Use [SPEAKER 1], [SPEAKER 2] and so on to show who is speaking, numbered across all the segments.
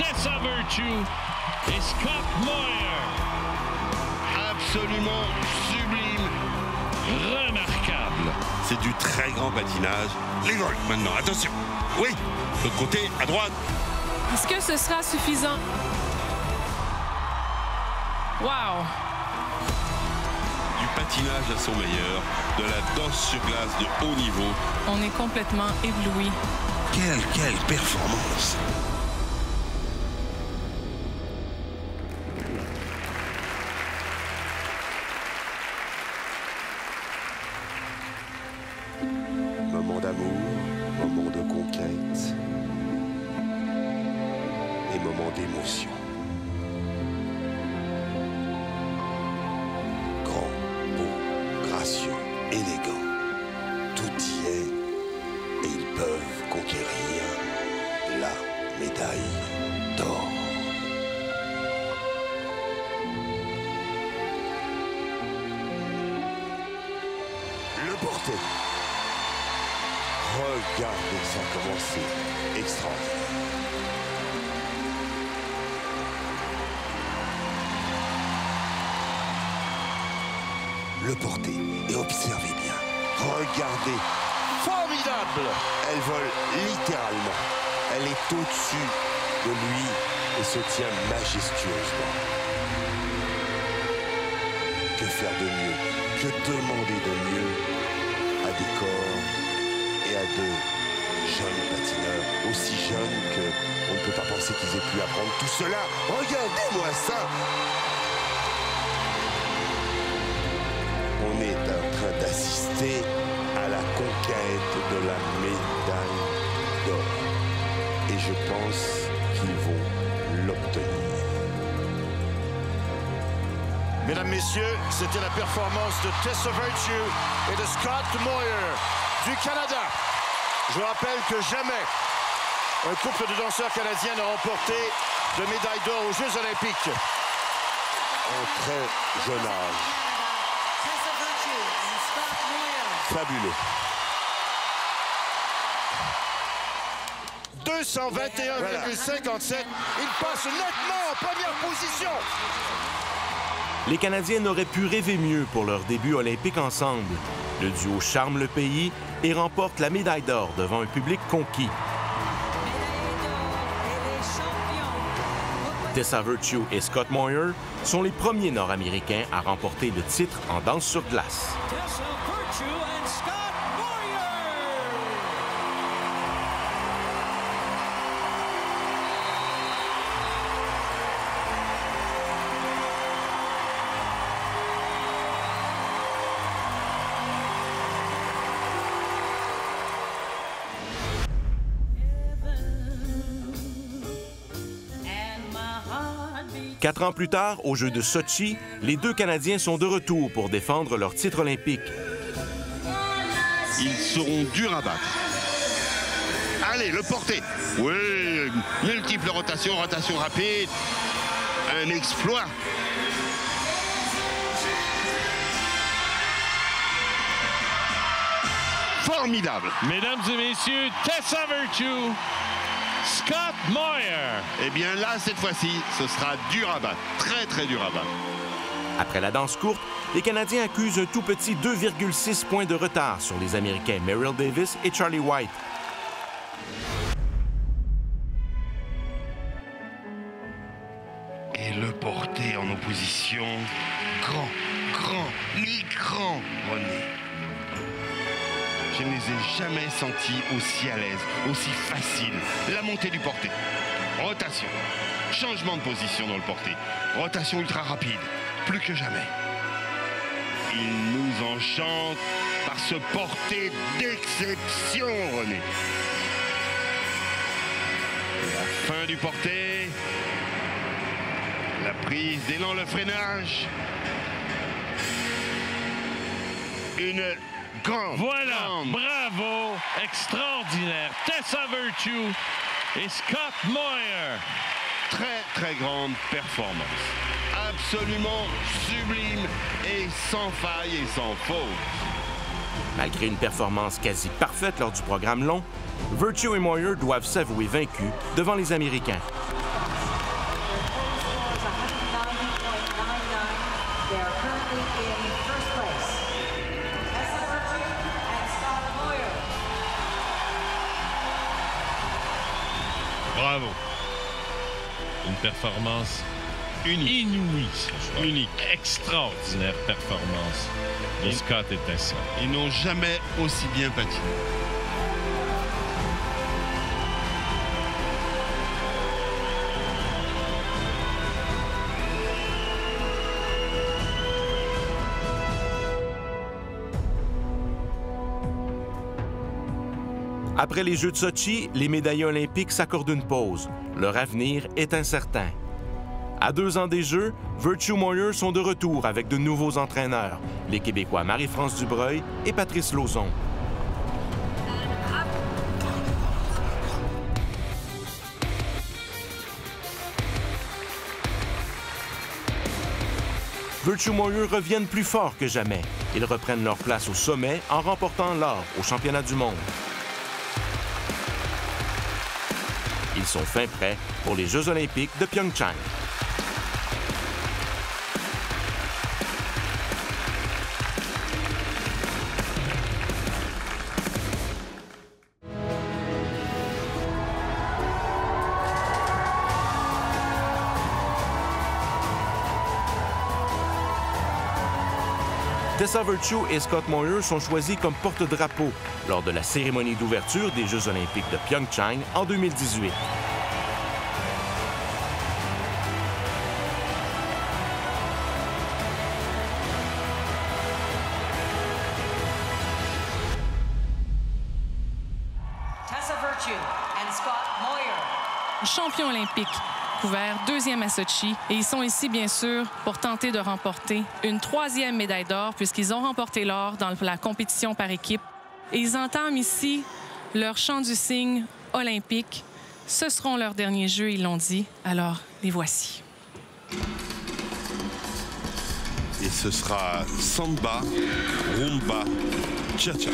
[SPEAKER 1] Tessa Virtue et Scott Moir.
[SPEAKER 2] Absolument sublime.
[SPEAKER 1] Remarquable.
[SPEAKER 2] C'est du très grand patinage. Les vols maintenant, attention. Oui, de l'autre côté, à droite.
[SPEAKER 3] Est-ce que ce sera suffisant? Wow!
[SPEAKER 2] Du patinage à son meilleur, de la danse sur glace de haut niveau.
[SPEAKER 3] On est complètement éblouis.
[SPEAKER 2] Quelle performance!
[SPEAKER 4] Moment d'amour, moment de conquête et moment d'émotion. Grand, beau, gracieux, élégant, tout y est et ils peuvent conquérir la médaille d'or. Le porter. Regardez ça commencer. Extraordinaire. Le porter et observez bien. Regardez. Formidable. Elle vole littéralement. Elle est au-dessus de lui et se tient majestueusement. Que faire de mieux? Que demander de mieux à des corps et à deux jeunes patineurs, aussi jeunes qu'on ne peut pas penser qu'ils aient pu apprendre tout cela. Regardez-moi ça! On est en train d'assister à la conquête de la médaille d'or. Et je pense qu'ils vont l'obtenir.
[SPEAKER 5] Mesdames, Messieurs, c'était la performance de Tessa Virtue et de Scott Moir du Canada. Je vous rappelle que jamais un couple de danseurs canadiens n'a remporté de médaille d'or aux Jeux olympiques.
[SPEAKER 4] En très jeune âge. Fabuleux.
[SPEAKER 5] 221,57. Il passe nettement en première position.
[SPEAKER 6] Les Canadiens n'auraient pu rêver mieux pour leur début olympique ensemble. Le duo charme le pays et remporte la médaille d'or devant un public conquis. Tessa Virtue et Scott Moir sont les premiers Nord-Américains à remporter le titre en danse sur glace.
[SPEAKER 1] Tessa Virtue and Scott Moir.
[SPEAKER 6] Quatre ans plus tard, aux Jeux de Sochi, les deux Canadiens sont de retour pour défendre leur titre olympique.
[SPEAKER 2] Ils seront durs à battre. Allez, le porter. Oui, multiples rotations, rotation rapide. Un exploit. Formidable.
[SPEAKER 1] Mesdames et messieurs, Tessa Virtue, Scott Moir.
[SPEAKER 2] Eh bien là, cette fois-ci, ce sera dur à battre. Très, très dur à battre.
[SPEAKER 6] Après la danse courte, les Canadiens accusent un tout petit 2,6 points de retard sur les Américains Merrill Davis et Charlie White.
[SPEAKER 2] Et le porter en opposition. Grand, René. Je ne les ai jamais sentis aussi à l'aise, aussi faciles. La montée du porter. Rotation. Changement de position dans le porter. Rotation ultra rapide. Plus que jamais. Il nous enchante par ce porter d'exception, René. La fin du porter. La prise d'élan, le freinage. Une grande.
[SPEAKER 1] Voilà,
[SPEAKER 2] grande.
[SPEAKER 1] bravo, extraordinaire. Tessa Virtue et Scott Moir.
[SPEAKER 2] Très, très grande performance. Absolument sublime et sans faille et sans faute.
[SPEAKER 6] Malgré une performance quasi parfaite lors du programme long, Virtue et Moir doivent s'avouer vaincus devant les Américains.
[SPEAKER 1] Bravo. Une performance unique. Inouïe, ce soir. Unique. Extraordinaire performance de Scott et Tessa.
[SPEAKER 2] Ils n'ont jamais aussi bien patiné.
[SPEAKER 6] Après les Jeux de Sochi, les médaillés olympiques s'accordent une pause. Leur avenir est incertain. À 2 ans des Jeux, Virtue Moyer sont de retour avec de nouveaux entraîneurs, les Québécois Marie-France Dubreuil et Patrice Lauzon. Virtue Moyer reviennent plus forts que jamais. Ils reprennent leur place au sommet en remportant l'or au championnat du monde. Ils sont fin prêts pour les Jeux olympiques de Pyeongchang. Tessa Virtue et Scott Moyer sont choisis comme porte-drapeau lors de la cérémonie d'ouverture des Jeux olympiques de Pyeongchang en 2018.
[SPEAKER 7] Tessa Virtue and Scott Moyer.
[SPEAKER 3] Champions olympiques, couverts 2e à Sochi. Et ils sont ici, bien sûr, pour tenter de remporter une 3e médaille d'or, puisqu'ils ont remporté l'or dans la compétition par équipe. Et ils entament ici leur chant du cygne olympique. Ce seront leurs derniers Jeux, ils l'ont dit. Alors, les voici.
[SPEAKER 2] Et ce sera Samba, Rumba, Cha-Cha.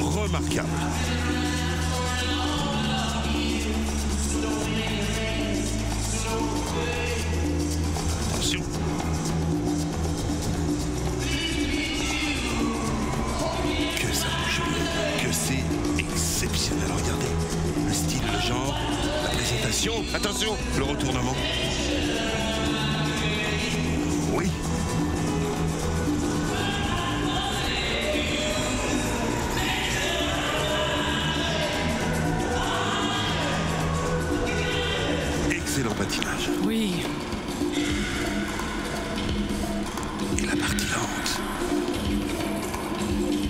[SPEAKER 2] Remarquable. Attention. Que ça bouge bien, que c'est exceptionnel. Regardez, le style, le genre, la présentation. Attention, le retournement. Oui. Excellent patinage.
[SPEAKER 3] Oui.
[SPEAKER 2] Et la partie lente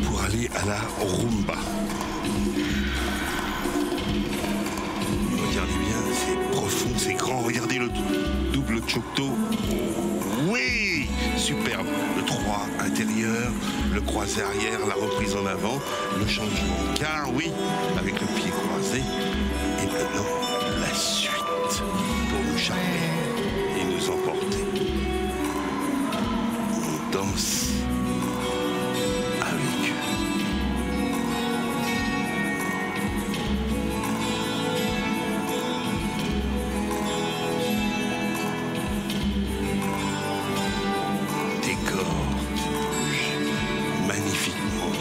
[SPEAKER 2] pour aller à la rumba. Regardez bien, c'est profond, c'est grand. Regardez le double chocto. Oui, superbe. Le 3 intérieur, le croisé arrière, la reprise en avant, le changement de quart, oui, avec le pied croisé. Et maintenant, la suite. Pour nous charmer et nous emporter. On danse avec eux. Des cordes bougent magnifiquement.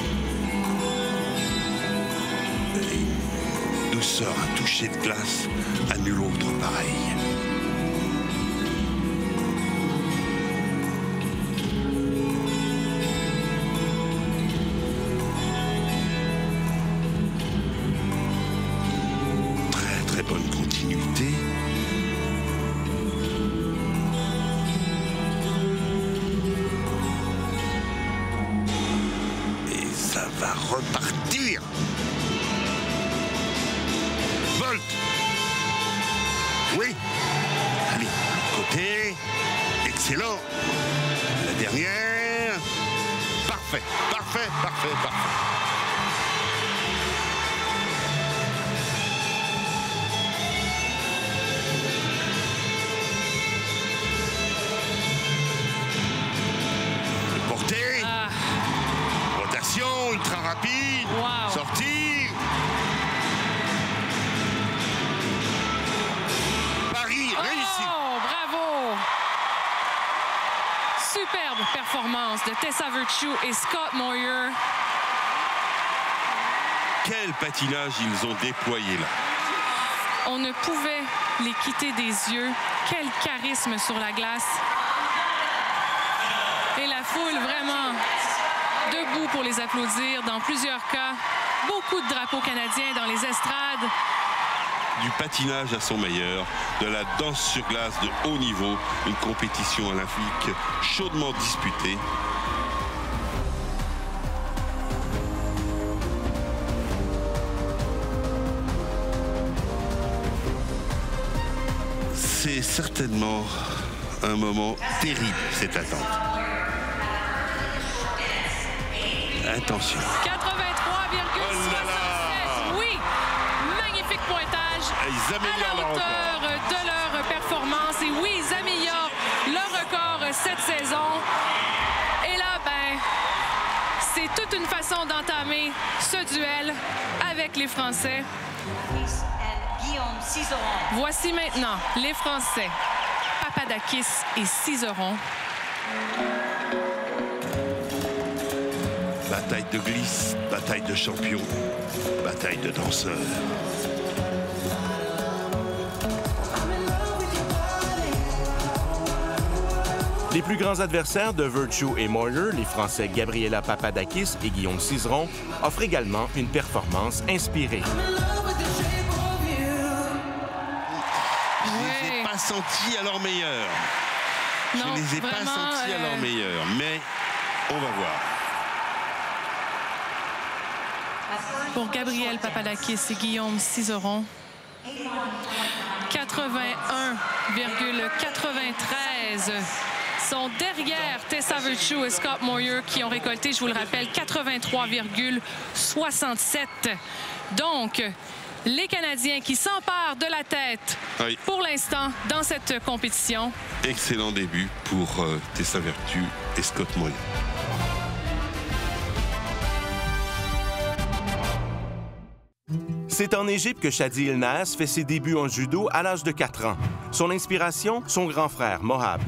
[SPEAKER 2] Et douceur, un toucher de glace à nul autre pareil. Très bonne continuité. Et ça va repartir. Volt. Oui. Allez, côté. Excellent. La dernière. Parfait, parfait, parfait, parfait. speed.
[SPEAKER 3] Wow.
[SPEAKER 2] Sortie. Paris réussi.
[SPEAKER 3] Oh, bravo! Superbe performance de Tessa Virtue et Scott Moir.
[SPEAKER 2] Quel patinage ils ont déployé là.
[SPEAKER 3] On ne pouvait les quitter des yeux. Quel charisme sur la glace. Et la foule vraiment debout pour les applaudir dans plusieurs cas. Beaucoup de drapeaux canadiens dans les estrades.
[SPEAKER 2] Du patinage à son meilleur, de la danse sur glace de haut niveau, une compétition olympique chaudement disputée. C'est certainement un moment terrible, cette attente. Attention.
[SPEAKER 3] 83,67. Oui, magnifique pointage.
[SPEAKER 2] Ils améliorent
[SPEAKER 3] à la hauteur de leur performance. Et oui, ils améliorent leur record cette saison. Et là, ben, c'est toute une façon d'entamer ce duel avec les Français. Voici maintenant les Français, Papadakis et Cizeron.
[SPEAKER 2] Bataille de glisse, bataille de champions, bataille de danseurs.
[SPEAKER 6] Les plus grands adversaires de Virtue et Moir, les Français Gabriela Papadakis et Guillaume Cizeron, offrent également une performance inspirée.
[SPEAKER 2] Je ne les ai pas sentis à leur meilleur.
[SPEAKER 3] Non,
[SPEAKER 2] je ne les ai pas sentis à leur meilleur, mais on va voir.
[SPEAKER 3] Pour Gabriel Papadakis et Guillaume Cizeron, 81,93 sont derrière Tessa Virtue et Scott Moir qui ont récolté, je vous le rappelle, 83,67. Donc, les Canadiens qui s'emparent de la tête pour l'instant dans cette compétition.
[SPEAKER 2] Excellent début pour Tessa Virtue et Scott Moir.
[SPEAKER 6] C'est en Égypte que Shadi Ilnaz fait ses débuts en judo à l'âge de 4 ans. Son inspiration, son grand frère, Mohab.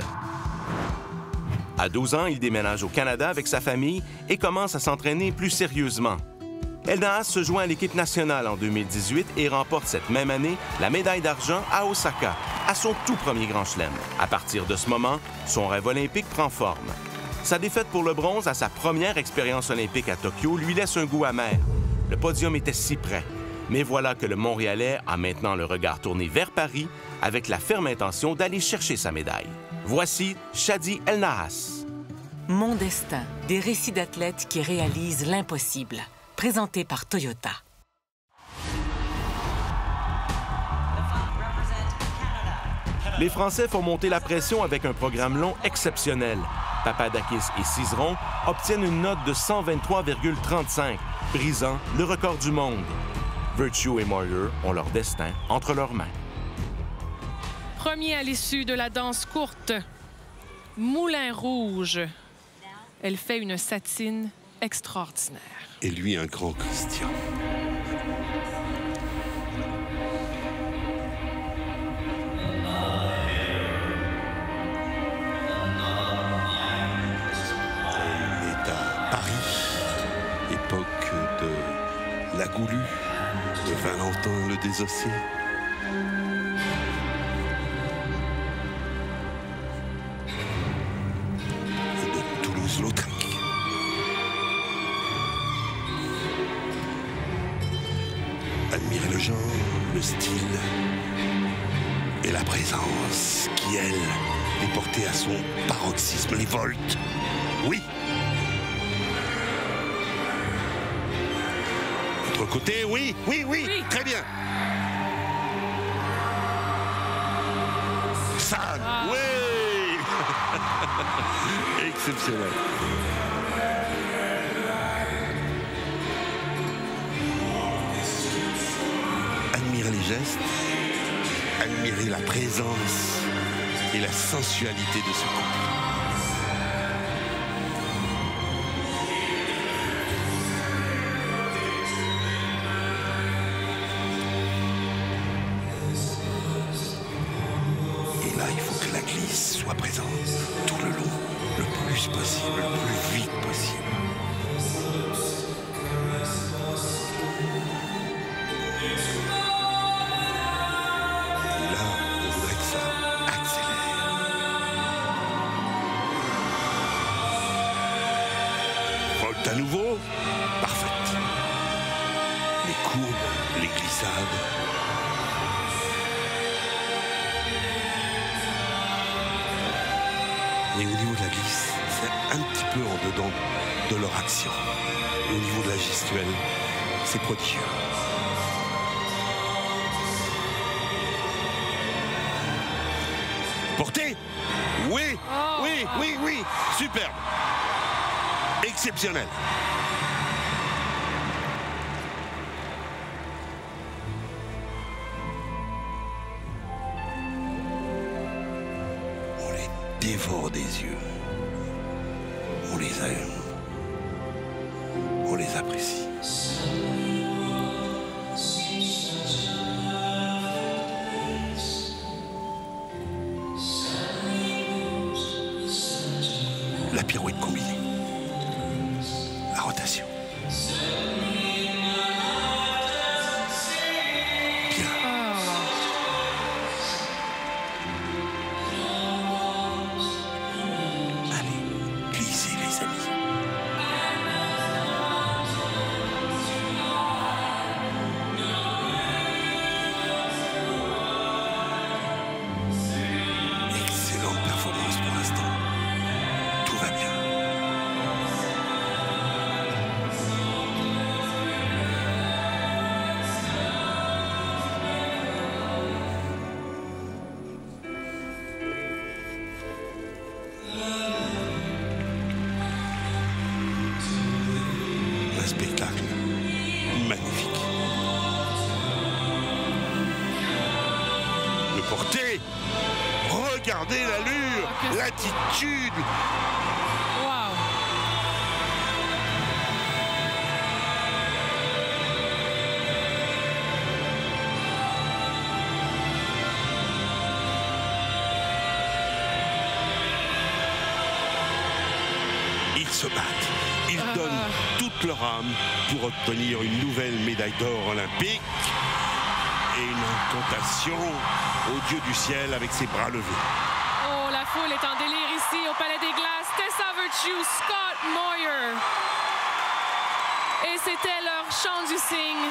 [SPEAKER 6] À 12 ans, il déménage au Canada avec sa famille et commence à s'entraîner plus sérieusement. Ilnaz se joint à l'équipe nationale en 2018 et remporte cette même année la médaille d'argent à Osaka, à son tout premier grand chelem. À partir de ce moment, son rêve olympique prend forme. Sa défaite pour le bronze à sa première expérience olympique à Tokyo lui laisse un goût amer. Le podium était si près. Mais voilà que le Montréalais a maintenant le regard tourné vers Paris avec la ferme intention d'aller chercher sa médaille. Voici Shadi Ilnaz.
[SPEAKER 8] Mon destin, des récits d'athlètes qui réalisent l'impossible. Présenté par Toyota.
[SPEAKER 6] Les Français font monter la pression avec un programme long exceptionnel. Papadakis et Cizeron obtiennent une note de 123,35, brisant le record du monde. Virtue et Moir ont leur destin entre leurs mains.
[SPEAKER 3] Premier à l'issue de la danse courte, Moulin Rouge. Elle fait une satine extraordinaire.
[SPEAKER 2] Et lui, un grand Christian. On est à Paris, époque de la Goulue, de Valentin le Désossé. Et de Toulouse-Lautrec. Admirer le genre, le style et la présence qui, elle, est portée à son paroxysme, les volts. Oui. Autre côté, oui, très bien. Ça, oui. Exceptionnel. Admirer les gestes, admirer la présence et la sensualité de ce couple.
[SPEAKER 4] possible, le plus vite possible. Là, on voudrait que ça accélère. Volte à nouveau, parfaite. Les courbes, les glissades. Et au niveau de la glisse, c'est un petit peu en dedans de leur action. Et au niveau de la gestuelle, c'est prodigieux. Portée? Oui, oui, oui, oui, superbe. Exceptionnel. On les dévore des yeux. On les aime. On les apprécie. La pirouette combinée. La rotation. Bien. Allez, glissez les amis. Excellente performance pour l'instant. Tout va bien. Un spectacle magnifique. Le porté. Regardez l'allure, l'attitude.
[SPEAKER 3] Wow!
[SPEAKER 4] Ils se battent. Ils donnent toute leur âme pour obtenir une nouvelle médaille d'or olympique et une incantation au Dieu du ciel avec ses bras levés.
[SPEAKER 3] Oh, la foule est en délire ici au Palais des Glaces. Tessa Virtue, Scott Moir. Et c'était leur chant du cygne.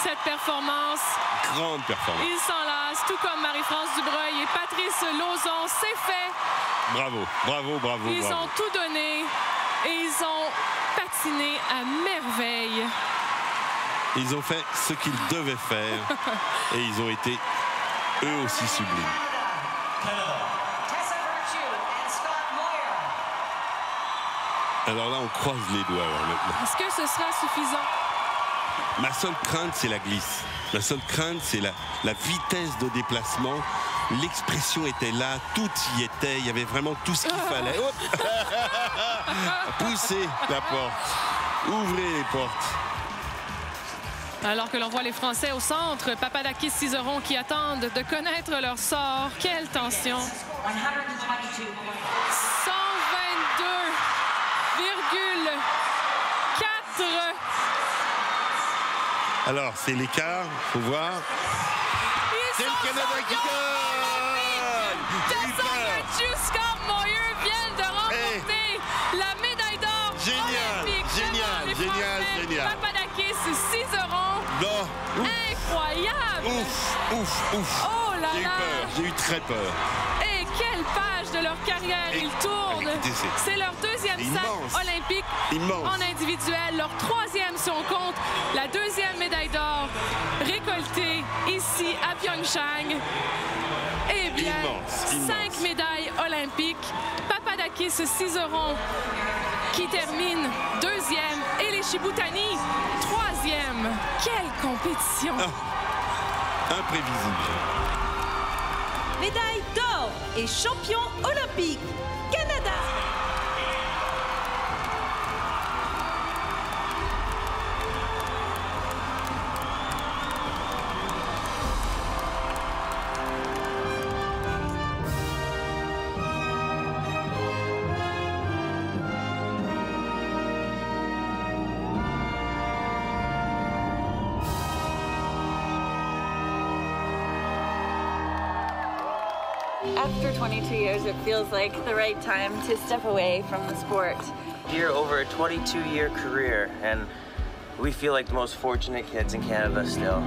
[SPEAKER 3] Cette performance.
[SPEAKER 4] Grande performance.
[SPEAKER 3] Ils s'enlacent, tout comme Marie-France Dubreuil et Patrice Lauzon. C'est fait.
[SPEAKER 4] Bravo, bravo, bravo.
[SPEAKER 3] Ils
[SPEAKER 4] bravo.
[SPEAKER 3] ont tout donné et ils ont patiné à merveille.
[SPEAKER 4] Ils ont fait ce qu'ils devaient faire et ils ont été eux aussi sublimes.
[SPEAKER 7] Tessa Virtue and Scott Moir.
[SPEAKER 4] Alors là, on croise les doigts alors, maintenant.
[SPEAKER 3] Est-ce que ce sera suffisant?
[SPEAKER 4] Ma seule crainte, c'est la glisse. Ma seule crainte, c'est la vitesse de déplacement. L'expression était là, tout y était. Il y avait vraiment tout ce qu'il fallait. Hop. Poussez la porte. Ouvrez les portes.
[SPEAKER 3] Alors que l'on voit les Français au centre, Papadakis, Cizeron qui attendent de connaître leur sort. Quelle tension!
[SPEAKER 7] 122
[SPEAKER 3] 122,4.
[SPEAKER 4] Alors, c'est l'écart, faut voir. C'est le Canada qui gagne! J'ai eu
[SPEAKER 3] Tessa
[SPEAKER 4] peur.
[SPEAKER 3] Virtue, Scott Moir viennent de remporter la médaille d'or
[SPEAKER 4] Génial,
[SPEAKER 3] olympique.
[SPEAKER 4] génial,
[SPEAKER 3] devant les
[SPEAKER 4] génial,
[SPEAKER 3] Français.
[SPEAKER 4] génial.
[SPEAKER 3] Papadakis, Cizeron.
[SPEAKER 4] Non,
[SPEAKER 3] Incroyable!
[SPEAKER 4] ouf, ouf, ouf.
[SPEAKER 3] Oh là
[SPEAKER 4] J'ai eu
[SPEAKER 3] là!
[SPEAKER 4] peur, j'ai eu très peur.
[SPEAKER 3] Et quelle page de leur carrière ils tournent!
[SPEAKER 4] écoutez,
[SPEAKER 3] C'est leur deuxième sac
[SPEAKER 4] immense.
[SPEAKER 3] olympique
[SPEAKER 4] Immense.
[SPEAKER 3] en individuel, leur troisième si on compte la deuxième médaille d'or récoltée ici à Pyeongchang. Eh bien,
[SPEAKER 4] Immense, immense.
[SPEAKER 3] 5 médailles olympiques. Papadakis, Cizeron qui termine deuxième et les Chiboutani troisième. Quelle compétition!
[SPEAKER 4] Imprévisible.
[SPEAKER 9] Médaille d'or et champion olympique, Canada.
[SPEAKER 10] After 22 years, it feels like the right time to step away from the sport.
[SPEAKER 11] Here over a 22-year career, and we feel like the most fortunate kids in Canada still.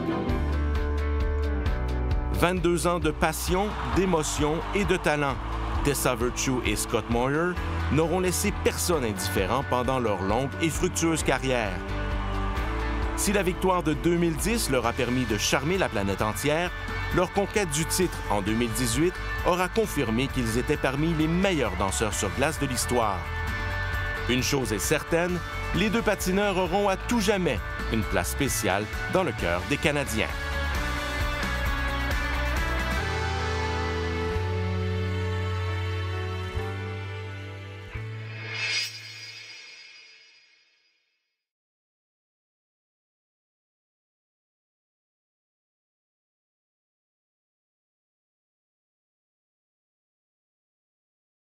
[SPEAKER 6] 22 ans de passion, d'émotion et de talent. Tessa Virtue et Scott Moir n'auront laissé personne indifférent pendant leur longue et fructueuse carrière. Si la victoire de 2010 leur a permis de charmer la planète entière, leur conquête du titre en 2018 aura confirmé qu'ils étaient parmi les meilleurs danseurs sur glace de l'histoire. Une chose est certaine, les deux patineurs auront à tout jamais une place spéciale dans le cœur des Canadiens.